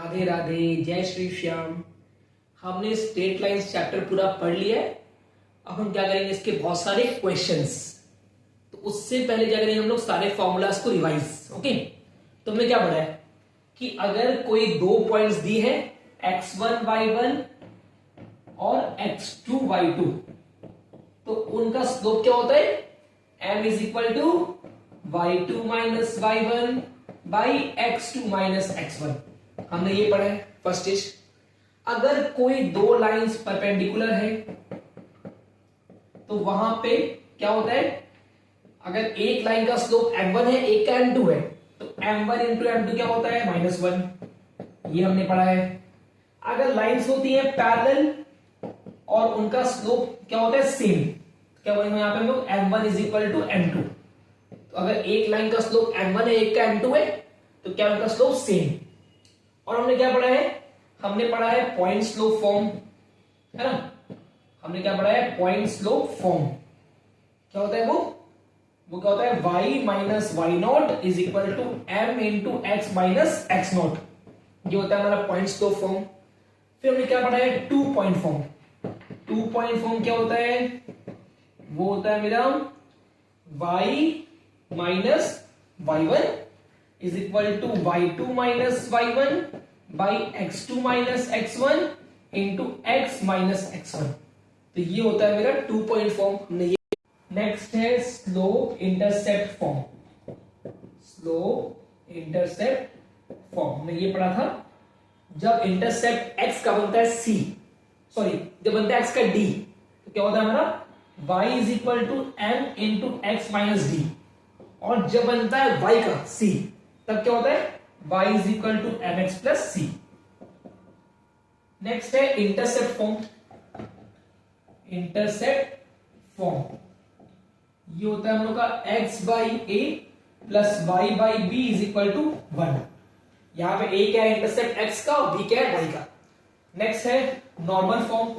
राधे राधे, जय श्री श्याम। हमने straight lines chapter पूरा पढ़ लिया है। अब हम क्या करेंगे, इसके बहुत सारे क्वेश्चंस। तो उससे पहले क्या करेंगे, हम लोग सारे फॉर्मूलाज को रिवाइज। ओके, तो हमने क्या पढ़ा है कि अगर कोई दो पॉइंट्स दी है x1 y1 और x2 y2, तो उनका स्लोप क्या होता है, m is equal to y2 minus y1 by x2 minus x1। हमने ये पढ़ा है फर्स्ट स्टेज। अगर कोई दो लाइंस परपेंडिकुलर है तो वहां पे क्या होता है, अगर एक लाइन का स्लोप m1 है, एक का m2 है, तो m1 इंटू m2 क्या होता है, -1। ये हमने पढ़ा है। अगर लाइंस होती है पैरेलल और उनका स्लोप क्या होता है, सेम, क्या बोलेंगे यहां पे हम लोग, m1 is equal to m2। तो अगर एक लाइन का स्लोप m1 है, एक का m2 है, तो क्या उनका स्लोप सेम। और हमने क्या पढ़ा है, हमने पढ़ा है पॉइंट स्लोप फॉर्म, है ना। हमने क्या पढ़ा है, पॉइंट स्लोप फॉर्म। क्या होता है वो क्या होता है, y minus y not is equal to m into x minus x not. ये होता है हमारा पॉइंट स्लोप फॉर्म। फिर हमने क्या पढ़ा है, two point form. Two point form क्या होता है, वो होता है मेरा y minus y1 is equal to y2 minus y1 by x2 minus x1 into x minus x1। तो ये होता है मेरा टू पॉइंट फॉर्म। हमने ये, नेक्स्ट है slope intercept form. Slope intercept form हमने ये पढ़ा था, जब इंटरसेप्ट x का बनता है c, सॉरी जब बनता है x का d, तो क्या होता है हमारा y is equal to m into x minus d. और जब बनता है y का c, तब क्या होता है y is equal to m x plus c. Next है इंटरसेप्ट फॉर्म। इंटरसेप्ट फॉर्म ये होता है हम लोग का x by a plus y by b is equal to 1। यहां पे a क्या है, इंटरसेप्ट x का, और b क्या है, y का। नेक्स्ट है नॉर्मल फॉर्म।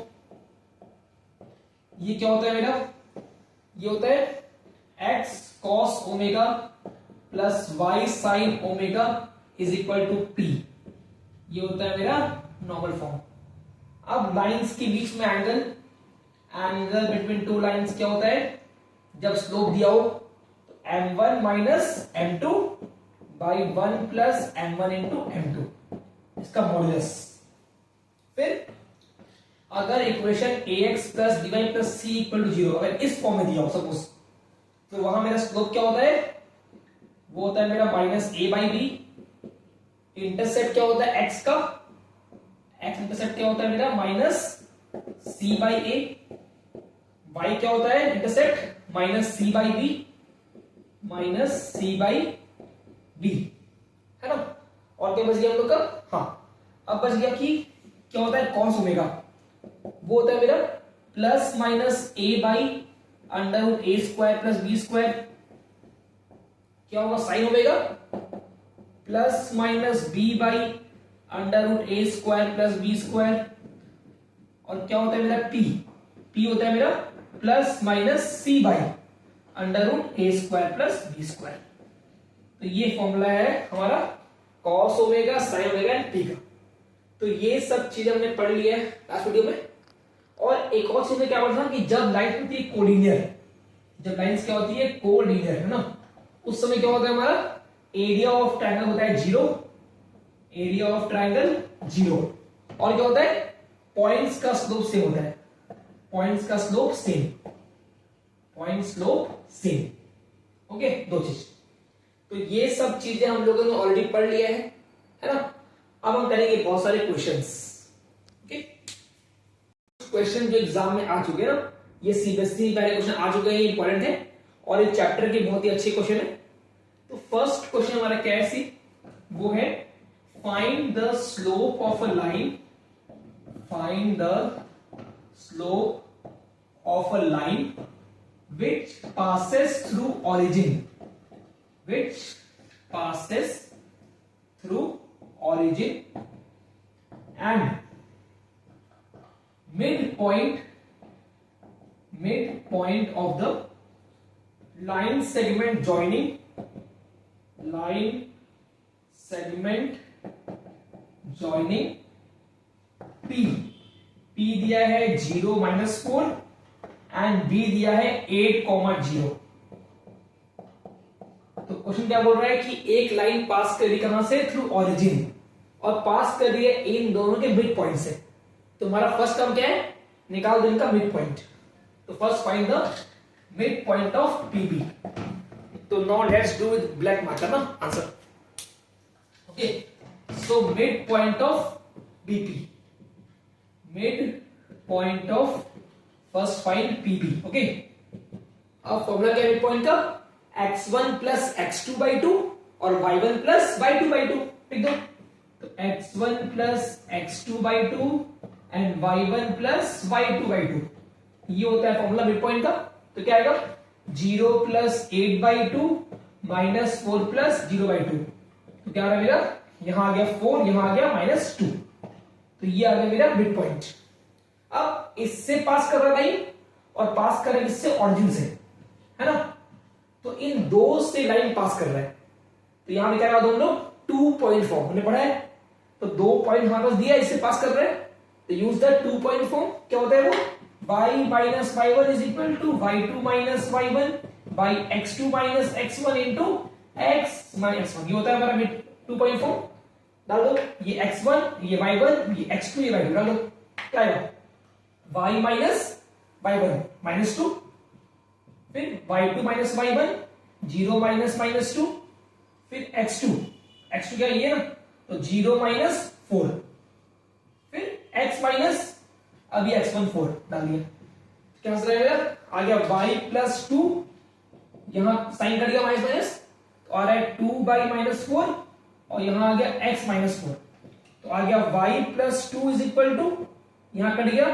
ये क्या होता है मेरा, ये होता है x cos omega plus y sine omega is equal to p। ये होता है मेरा नॉर्मल फॉर्म। अब लाइंस के बीच में angle, angle between two lines क्या होता है, जब स्लोप दिया हो तो m1 minus m2 by 1 plus m1 into m2, इसका मॉड्यूलस। फिर अगर equation ax plus dy plus c equal to 0 अगर इस फॉर्म में दिया हो सपोज, तो वहां मेरा स्लोप क्या होता है, वो होता है मेरा minus a by b. Intercept क्या होता है x का, x इंटरसेप्ट क्या होता है मेरा minus c by a. y क्या होता है intercept, minus c by b, minus c by b, है ना। और क्या बच गया हम लोग का, हाँ अब बच गया कि क्या होता है कॉस ओमेगा, वो होता है मेरा plus minus a by under root a square plus b square. क्या होगा sine omega plus minus b by under root a square plus b square. और क्या होता है मेरा p होता है मेरा plus minus c by under root a square plus b square. तो ये फॉर्मूला है हमारा cos omega sine omega and p का। तो ये सब चीजें हमने पढ़ लिया है लास्ट वीडियो में। और एक और चीज में क्या पढ़ा था कि जब लाइन होती है कोलिनियर, जब लाइंस क्या होती है कोलिनियर, है ना, उस समय क्या होता है हमारा एरिया ऑफ ट्रायंगल होता है 0, एरिया ऑफ ट्रायंगल 0। और क्या होता है, पॉइंट्स का स्लोप सेम होता है, पॉइंट्स का slope same, point slope same. Okay, दो चीज। तो ये सब चीजें हम लोगों ने ऑलरेडी पढ़ लिया है ना। अब हम करेंगे बहुत सारे क्वेश्चंस। ओके, क्वेश्चन जो एग्जाम में आ चुके हैं ना, ये सीबीएसई पहले क्वेश्चन आ चुके हैं, इंपॉर्टेंट है और ये चैप्टर के बहुत ही अच्छे क्वेश्चन है। तो फर्स्ट क्वेश्चन हमारा क्या है, वो है find the slope of a line, find the slope of a line which passes through origin, which passes through origin and midpoint of the line segment joining, line segment joining P, P दिया है 0 -4 and B दिया है 8,0। तो question क्या बोल रहा है कि एक लाइन पास कर रही कहां से, थ्रू ओरिजिन, और पास कर रही है इन दोनों के मिड पॉइंट से। तो हमारा फर्स्ट टर्म क्या है, निकाल दो इनका मिड पॉइंट। तो first find the mid point of PB। तो now let's do with black marker ना answer. Okay, so mid point of BP, mid point of first find PB। Okay, अब formula क्या है मिड पॉइंट का, x1 plus x2/2 और y1 plus y2/2। लिख दो, तो x1 plus x2/2 and y1 plus y2/2, ये होता है फॉर्मूला मिड पॉइंट का। तो क्या आएगा, 0 प्लस 8/2 माइनस 4 प्लस 0/2। तो क्या आ रहा है मेरा, यहां आ गया 4, यहां आ गया -2, तो ये आ गया मेरा मिड पॉइंट। अब इससे पास कर रहा लाइन और पास कर रहा है इससे ऑरिजिन से, है ना। तो इन दो से लाइन पास कर रहा है, तो यहां पे क्या दोनों लोग 2 पॉइंट फॉर्म हमने पढ़ा है। तो 2 पॉइंट हमारे पास दिया, इससे पास कर रहे हैं, तो यूज द 2 पॉइंट फॉर्म। क्या होता है वो, y minus y1 is equal to y2 minus y1 by x2 minus x1 into x minus x1। ये होता है हमारा 2 पॉइंट फॉर्म। डाल दो, ये x1, ये y1, ये x2, ये y2 डाल दो। क्या आएगा, y माइनस y1 -2, फिर y2 माइनस y1 0 माइनस -2, फिर x2 क्या ये ना, तो 0 - 4, फिर x माइनस, अभी x1 4 डाल दिया। क्या आंसर आएगा, आ गया y प्लस 2, यहां साइन कट गया माइनस माइनस, तो आ रहा है 2/-4, और यहां आ गया x -4, तो आ गया y plus 2 is equal to, यहां कट गया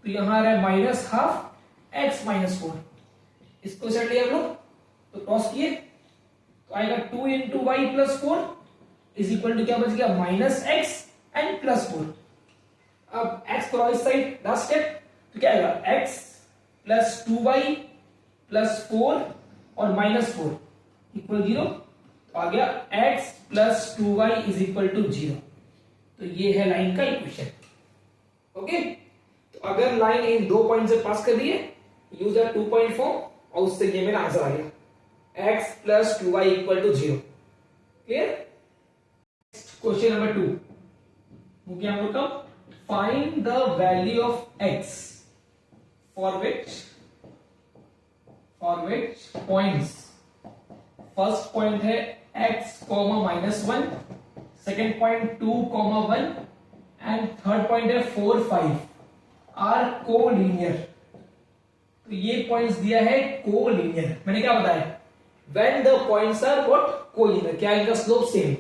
तो यहां आ रहा है -12 x -4। इसको सेट लिया हम लोग, तो क्रॉस किए तो आएगा 2 into y plus 4 is equal to क्या बच गया, -x एंड +4। अब x को इस साइड, लास्ट स्टेप, तो क्या आएगा, x प्लस 2y प्लस 4 और -4 इक्वल 0। तो आ गया x plus 2y is equal to 0। तो ये है लाइन का इक्वेशन। ओके, तो अगर लाइन इन दो पॉइंट से पास कर रही है, यूज द 2 पॉइंट फॉर्म, और उससे ये मेरा आंसर आ गया, x plus 2y equal to 0। Clear. Question number 2, वो क्या हम लोग का, find the value of x for which points, first point है x, -1, second point 2, 1 and third point है 4, 5 आर कोलिनियर। तो ये पॉइंट्स दिया है कोलिनियर। मैंने क्या बताया, when the points are what, collinear, क्या इनका स्लोप सेम।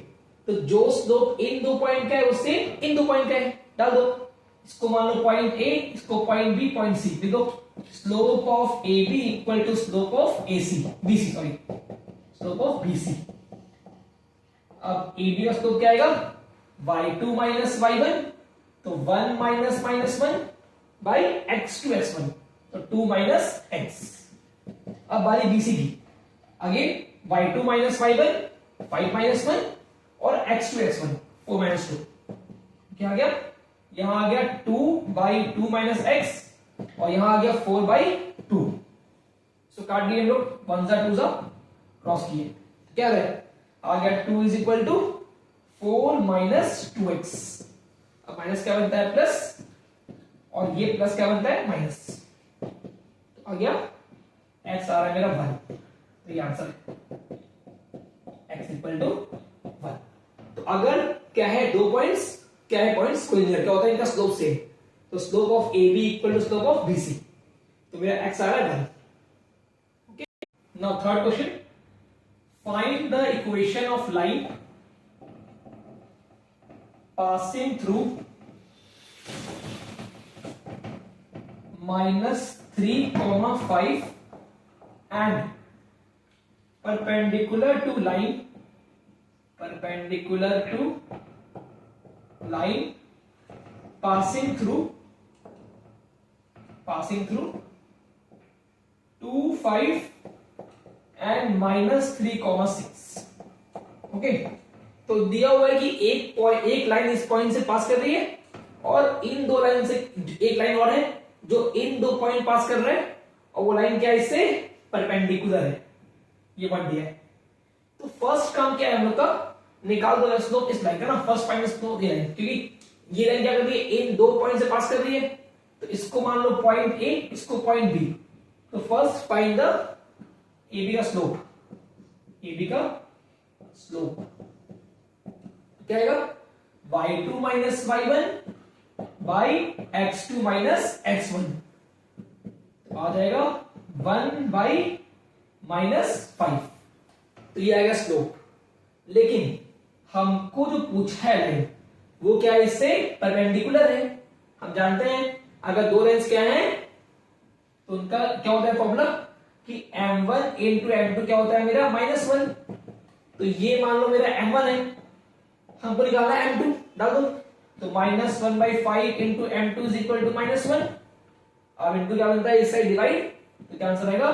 तो जो स्लोप इन दो पॉइंट का है वो सेम इन दो पॉइंट का है। डाल दो, इसको मान लो पॉइंट ए, इसको पॉइंट बी, पॉइंट सी। देखो, slope of A B equal to slope of A C, B C, sorry, slope of B C. अब ए बी का स्लोप क्या आएगा, y2 माइनस y1, तो 1 माइनस -1 बाई x2 x1, तो 2 minus x। अब बारी BC की, again y2 minus y1, 5 minus 1 और x2 x1, 4 माइनस 2। क्या आ गया, यहां आ गया 2/2 माइनस x, और यहां आ गया 4/2। सो काट दिए हम लोग, 1 जा 2 जा, क्रॉस किए, क्या रहे, आ गया 2 is equal to 4 minus 2x। अब माइनस क्या बनता है, प्लस, और ये प्लस क्या बनता है, माइनस। तो आ गया x आ रहा है मेरा 1, तो ये आंसर है x इक्वल टू 1। तो अगर क्या है, दो पॉइंट्स, क्या है पॉइंट्स कोलिनियर, क्या होता है इनका स्लोप सेम, तो slope of A B equal to slope of B c. तो मेरा x आ रहा है 1। Okay, now third question, find the equation of line passing through -3,5 and perpendicular to line passing through 2, 5 and -3,6। Okay, तो दिया हुआ है कि एक लाइन इस पॉइंट से पास कर रही है और इन दो लाइन से एक लाइन और है जो इन दो पॉइंट पास कर रहे हैं और वो लाइन क्या है इससे परपेंडिकुलर है, ये पॉइंट दिया है। तो फर्स्ट काम क्या है हम लोग का, निकाल दो स्लोप इस लाइन का ना, फर्स्ट फाइंड स्लोप ये लाइन, क्योंकि ये लाइन क्या कर रही है इन दो पॉइंट से पास कर रही है, तो इसको मान लो पॉइंट ए, इसको पॉइंट बी। तो फर्स्ट फाइंड द AB का स्लोप, AB का स्लोप क्या आएगा, y2 minus y1 by x2 minus x1, तो आ जाएगा 1 बाई -5, तो ये आएगा स्लोप। लेकिन हमको जो पूछा है लाइन वो क्या है, इससे परपेंडिकुलर है। हम जानते हैं अगर दो लाइंस क्या है तो उनका क्या होता है फॉर्मूला कि m1 इंटू m2 क्या होता है मेरा -1, तो ये मान लो मेरा m1 है, हमको निकालना है m2, डाल दो तो -1/5 into m2 is equal to -1। अब इंटू क्या बनता है इस साइड डिवाइड, तो क्या आंसर आएगा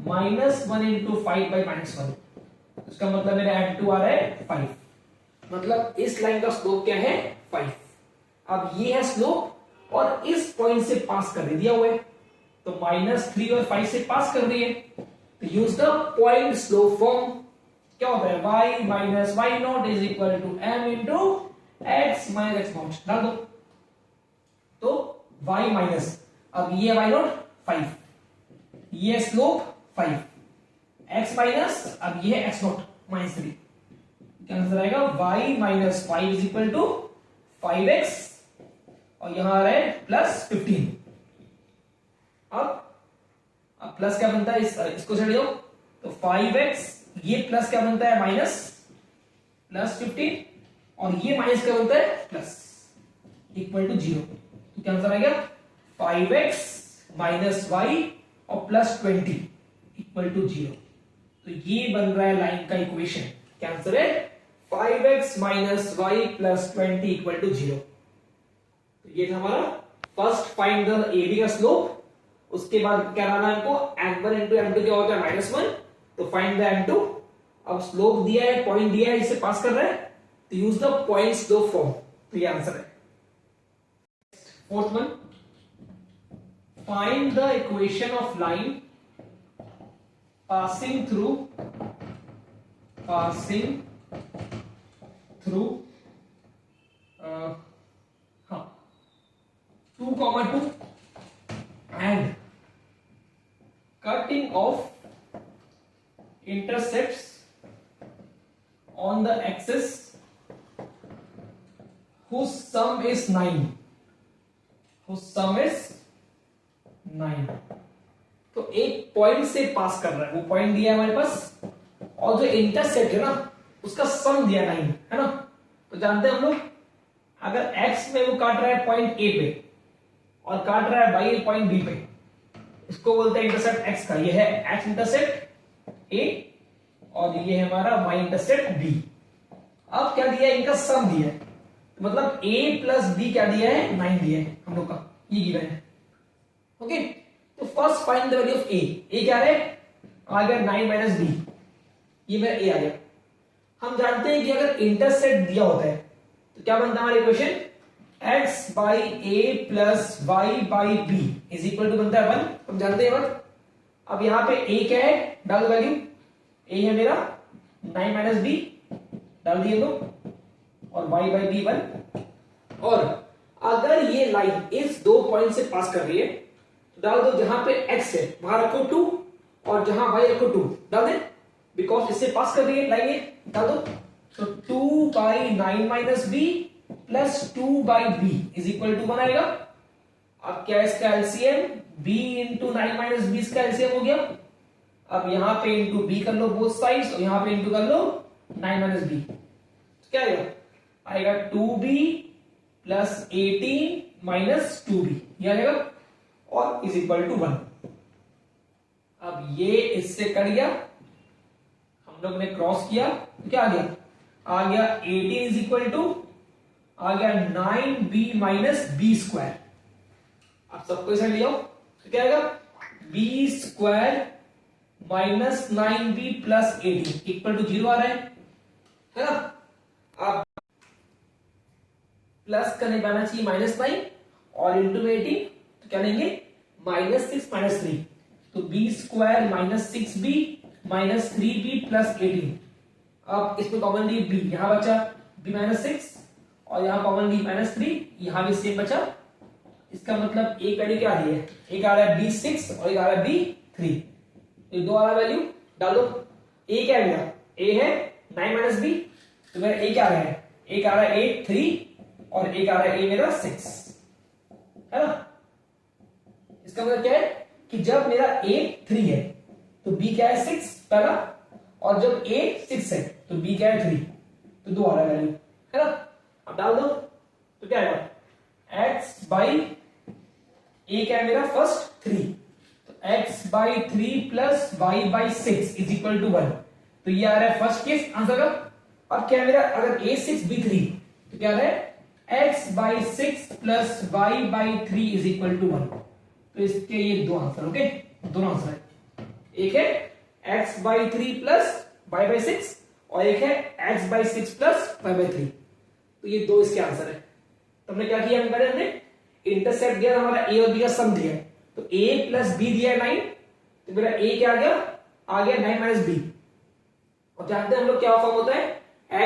-1 इंटू 5/-1, इसका मतलब मेरा m2 आ रहा है 5, मतलब इस लाइन का स्लोप क्या है 5। अब ये है स्लोप और इस पॉइंट से पास कर दिया हुआ है, तो -3 और 5 से पास कर रही है, तो use the point slope form, क्या होता है y minus y not is equal to m into x minus x not, डाल दो तो y माइनस, अब ये y नॉट 5, ये स्लोप 5, x माइनस, अब ये x नॉट -3, क्या आंसर आएगा y minus 5 is equal to 5x और यहां आ रहा है +15। अब प्लस क्या बनता है इसको छेड़ दो तो 5x, ये प्लस क्या बनता है -+15 और ये माइनस क्या बनता है प्लस, इक्वल टू 0, तो क्या आंसर आएगा 5x माइनस y और +20 इक्वल टू 0। तो ये बन रहा है लाइन का इक्वेशन, क्या आंसर है 5x minus y +20 equal to 0। तो ये था हमारा फर्स्ट फाइंड द AB का स्लोप। उसके बाद क्या लाना है हमको m1 इंटू m2 क्या होता है -1, तो फाइंड द m2। अब स्लोप दिया है, पॉइंट दिया है, इसे पास कर रहा है, तो use the point slope form, तो ये आंसर है। Fourth one, find the equation of line passing through हाँ 2,2 and cutting off intercepts on the axis whose sum is 9, तो एक पॉइंट से पास कर रहा है, वो पॉइंट दिया है हमारे पास और जो इंटरसेप्ट है ना उसका सम दिया 9 है ना। तो जानते हैं हम लोग अगर x में वो काट रहा है पॉइंट A पे और काट रहा है बाई पॉइंट B पे, इसको बोलते हैं इंटरसेप्ट x का, ये है x इंटरसेप्ट A और ये है हमारा y इंटरसेप्ट B। अब क्या दिया है, इनका सम दिया है, तो मतलब A प्लस B क्या दिया है 9 दिया है हम लोग का, ये गिवन है। ओके, तो first find the value of A क्या है, आ गया 9 माइनस B, ये मेरा A आ गया। हम जानते हैं कि अगर इंटरसेप्ट दिया होता है तो क्या बनता है हमारा equation, x by a plus y by b is equal to बनता है 1, हम जानते हैं बात। अब यहां पे a क्या है, डाल दो वैल्यू, a है मेरा 9 माइनस बी, डाल दिए तो, और y बाई बी 1। और अगर ये लाइन इस दो पॉइंट से पास कर रही है तो डाल दो जहां पे x है वहां रखो 2 और जहां y रखो 2, डाल दे, बिकॉज इससे पास कर रही है लाइन, ये डाल दो तो 2 by 9 minus b plus 2 by b is equal to 1 आएगा। अब क्या है इसका LCM, b into 9 minus b इसका एलसीएम हो गया। अब यहां पे इंटू बी कर लो बोथ साइड्स और यहां पे इंटू कर लो 9 माइनस बी, तो क्या आएगा 2b प्लस 18 माइनस 2b, ये आएगा और इज इक्वल टू 1। अब ये इससे कट गया, हम लोग ने क्रॉस किया तो क्या आ गया 18 इज इक्वल टू आ गया 9b माइनस बी स्क्वायर। अब सबको इसे ले आओ तो क्या आएगा b square minus 9b plus 18 equal to 0 आ रहा है ना। प्लस करने पाना चाहिए -9 और इंटू में 18, तो क्या लेंगे -6 -3, तो b square -6b -3b plus 18। अब इसमें कॉमन ली b, यहां बचा b -6 और यहां कॉमन ली -3, यहां भी सेम बचा। इसका मतलब एक वैल्यू क्या आ रही है, एक आ रहा है b6 और एक आ रहा है b3, ये दो आ रहा है वैल्यू डालो। a क्या है मेरा, a है 9 b, तो मेरा a क्या आ रहा है, एक आ रहा है 8 3 और एक आ रहा है a मेरा 6, है ना। इसका मतलब क्या है कि जब मेरा a 3 है तो b क्या है 6 पहला, और जब a 6 है तो b क्या है 3, तो दो आ रहा है वैल्यू, है ना। अब डाल दो तो क्या आएगा x बाई a क्या है मेरा फर्स्ट 3, तो x by 3 plus y by 6 is equal to 1, तो ये आ रहा है फर्स्ट केस आंसर का। अब क्या है मेरा, अगर a 6 b 3 तो क्या आ रहा है x by 6 plus y by 3 is equal to 1, तो इसके ये दो आंसर, ओके दोनों आंसर है, एक है x by 3 plus y by 6 और एक है x by 6 plus y by 3, तो ये दो इसके आंसर है। तो हमने क्या किया, हमने इंटरसेप्ट दिया हमारा a और b का सम दिया, तो a प्लस b दिया 9, तो मेरा a क्या आ गया 9 माइनस b, और जानते हैं हम लोग क्या फॉर्म होता है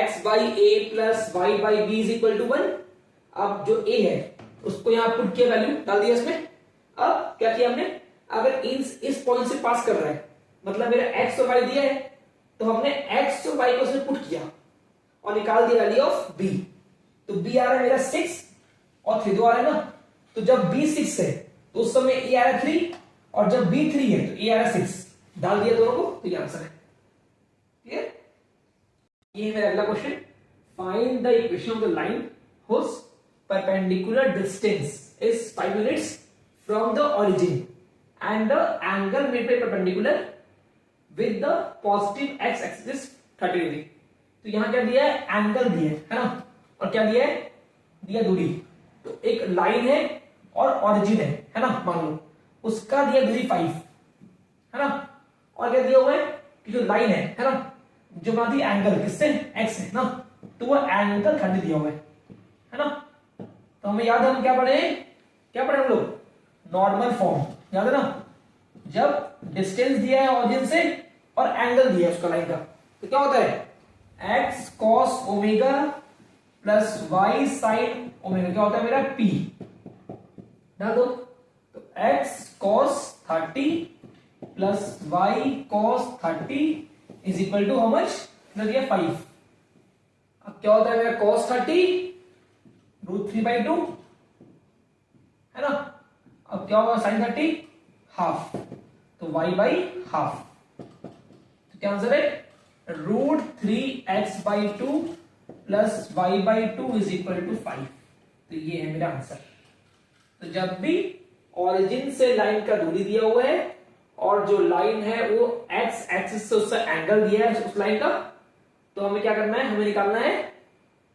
x by a plus y by b is equal to 1। अब जो a है उसको यहां पुट किया, वैल्यू डाल दिया इसमें। अब क्या किया हमने, अगर इस पॉइंट से पास कर रहा है मतलब मेरा x और y दिया है, तो हमने x और y को उसमें पुट किया और निकाल दिया वैल्यू ऑफ b, तो b आ रहा है मेरा 6 और 3 दो आ रहा है ना, तो जब b 6 है तो उस समय a आ रहा है 3 और जब b 3 है तो a आ रहा है 6, डाल दिया दोनों को, तो ये आंसर है। क्लियर, ये है मेरा अगला question, find the equation of the line whose perpendicular distance is 5 units from the origin and the angle made by perpendicular with the positive x axis 30 degree. तो यहां क्या दिया है, एंगल दिया है ना, और क्या दिया है, दिया दूरी, तो एक लाइन है और ओरिजिन है ना, मान लो उसका दिया दूरी 5 है ना, और क्या दिया हुआ है कि जो लाइन है ना, जो बनाती है एंगल किससे, x है ना, तो वो एंगल 30 दिया हुआ है ना। तो हमें याद है हम क्या पढ़े हम लोग, नॉर्मल फॉर्म याद है ना, जब डिस्टेंस दिया है ओरिजिन से और एंगल दिया है उसका लाइन का, तो क्या होता है x cos omega plus y sin omega, क्या होता है मेरा p, डाल दो, तो x cos 30 plus y cos 30 is equal to how much, दिया 5। अब क्या होता है मेरा cos 30 √3/2 है ना, अब क्या होगा sin 30 हाफ, तो y बाई हाफ, तो क्या आंसर है √3x/2 plus y/2 is equal to 5, तो ये है मेरा आंसर। तो जब भी ओरिजिन से लाइन का दूरी दिया हुआ है और जो लाइन है वो x एक्सिस से उसका एंगल दिया है उस लाइन का, तो हमें क्या करना है, हमें निकालना है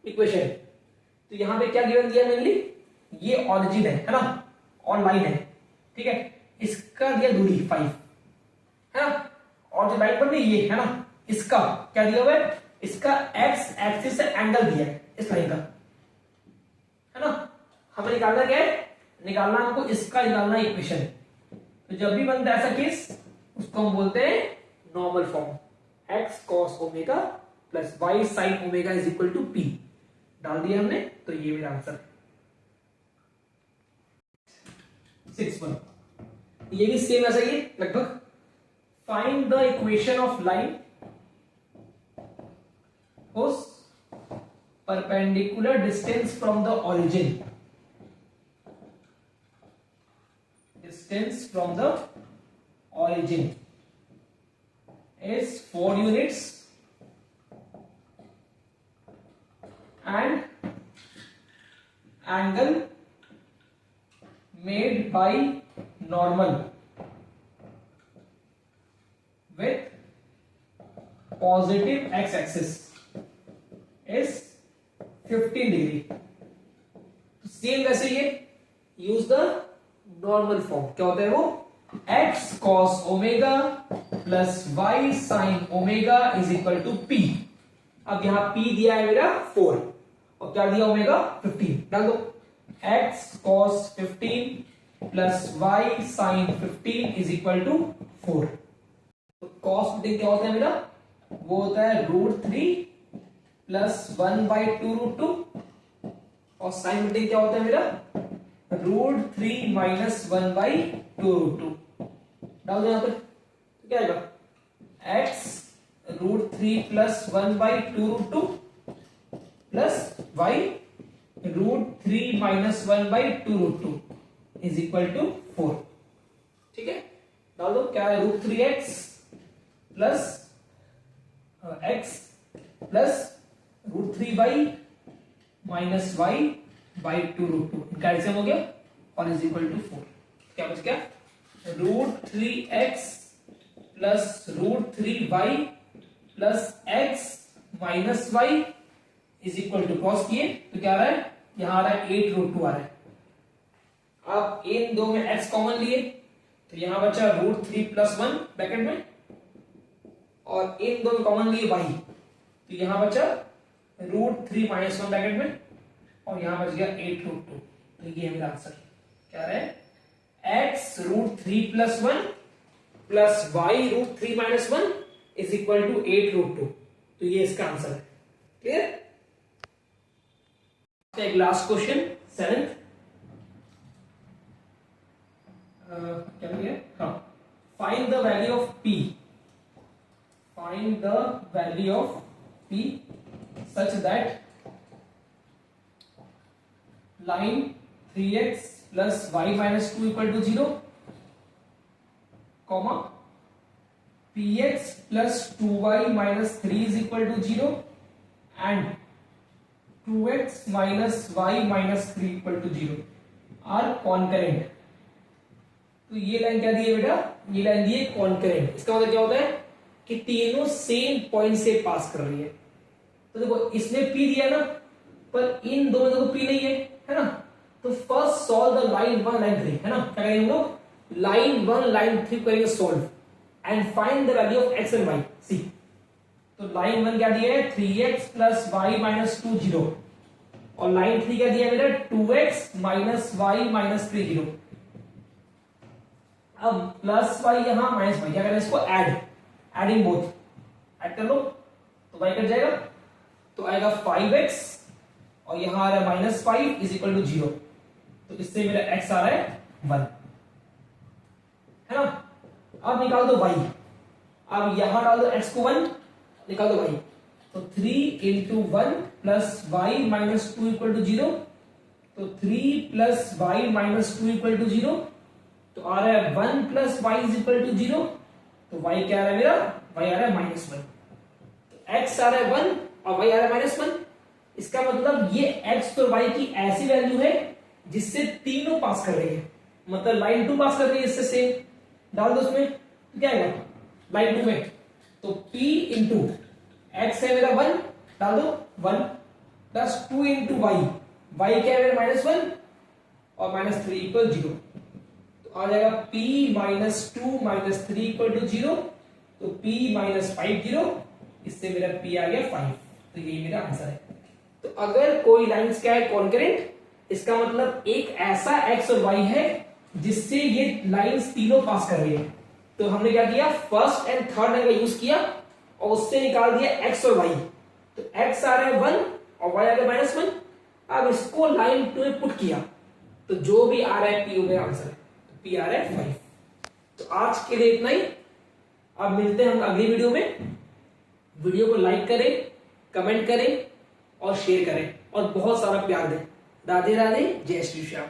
इक्वेशन। तो यहां पे क्या गिवन दिया, मेनली ये ओरिजिन है ना, और लाइन है, ठीक है, इसका दिया दूरी 5 है ना, और जो लाइन पर भी ये है ना, इसका क्या दिया हुआ है, इसका x एक्सिस से एंगल दिया है इस लाइन का, है ना। हमें निकालना क्या है, निकालना हमको इसका निकालना इक्वेशन। तो जब भी बनता है ऐसा केस उसको हम बोलते हैं normal form, x cos omega plus y sin omega is equal to p, डाल दिया हमने, तो ये मेरा आंसर 6-1। ये भी सेम ऐसा ही है लगभग, find the equation of line whose perpendicular distance from the origin is 4 units and angle made by normal with positive x axis is 15 degree. तो सेम वैसे ये यूज द नॉर्मल फॉर्म, क्या होता है वो x cos omega plus y sin omega is equal to p। अब यहां p दिया है मेरा 4 और क्या दिया ओमेगा 15, डाल दो x cos 15 plus y sin 15 is equal to 4। तो cos 15 क्या होता है मेरा, वो होता है √3 प्लस 1/2 √2 और sin 15 क्या होता है मेरा √3 माइनस 1/2 √2। डाल दो यहां पर, तो क्या आएगा x √3 plus 1/2 √2 plus y √3 minus 1/2 √2 is equal to 4। ठीक है, डाल दो क्या है √3x plus x plus √3y minus y/2 √2, इनका एलसीएम हो गया और इज इक्वल टू 4। क्या बच गया √3x plus √3y plus x minus y is equal to, cross किए तो क्या आ रहा है, यहां आ रहा है 8 √2 आ रहा है। अब इन दो में x कॉमन लिए तो यहां बचा √3 प्लस 1 ब्रैकेट में, और इन दो में कॉमन लिए y तो यहां बचा √3 माइनस 1 ब्रैकेट में, और यहां बच गया 8 √2। तो ये मेरा आंसर क्या है x √3 plus 1 plus y √3 minus 1 is equal to 8 √2। तो ये इसका आंसर है। क्लियर। एक लास्ट क्वेश्चन 7th, क्या है, हाँ, find the value of p, find the value of p such that line 3x plus y minus 2 equal to 0, comma px plus 2y minus 3 is equal to 0 and 2x minus y minus 3 equal to 0 are concurrent. तो ये line क्या दी है बेटा, ये line दी है concurrent. इसका मतलब क्या होता है कि तीनों सेम पॉइंट से पास कर रही है। तो देखो इसने p दिया ना, पर इन दोनों देखो p नहीं है ना, तो first solve the line 1 line 3, है ना। क्या करेंगे हम लोग, लाइन 1 लाइन 3 करेंगे solve and find the value of x and y। सी, तो लाइन 1 क्या दिया है 3x प्लस y माइनस 2 0, और लाइन 3 क्या दिया है मेरा 2x माइनस y माइनस 3 0। अब प्लस y यहां माइनस y, क्या करना है इसको एडिंग बोथ, ऐड कर लो तो y कट जाएगा, तो आएगा 5x और यहां आ रहा है माइनस 5 इज इक्वल टू 0। तो इससे मेरा x आ रहा है 1, है ना। अब निकाल दो y, अब यहां डाल दो x को 1, निकाल दो y, तो 3 into 1 plus y minus 2 equal to 0, तो 3 plus y minus 2 equal to 0, तो आ रहा है 1 plus y is equal to 0, तो y क्या आ रहा है मेरा, y आ रहा है माइनस 1, तो x आ रहा है 1 और y आ रहा है माइनस 1। इसका मतलब ये x और y की ऐसी वैल्यू है जिससे तीनों पास कर रही है, मतलब लाइन 2 पास कर रही है इससे सेम। डाल दो उसमें, तो क्या आएगा लाइन 2 में, तो p इंटू x है मेरा 1, डाल दो 1 प्लस 2 इंटू y क्या है मेरा माइनस 1 और माइनस 3 इक्वल 0, तो आ जाएगा p minus 2 minus 3 equal to 0, तो p माइनस 5 0, इससे मेरा p आ गया 5। तो यही मेरा आंसर है। तो अगर कोई लाइंस क्या है कॉन्करेंट, इसका मतलब एक ऐसा x और y है जिससे ये लाइंस तीनों पास कर रही है। तो हमने क्या किया, फर्स्ट एंड थर्ड लाइन का यूज किया और उससे निकाल दिया x और y। तो x आ रहा है 1 और y आ रहा है माइनस 1। अब इसको लाइन 2 में पुट किया तो जो भी आ रहा है p हो गया आंसर, तो p आ रहा है 5। तो आज के लिए इतना ही, अब मिलते हैं हम अगली वीडियो में। वीडियो को लाइक करें, कमेंट करें और शेयर करें और बहुत सारा प्यार दें। राधे राधे, जय श्री श्याम।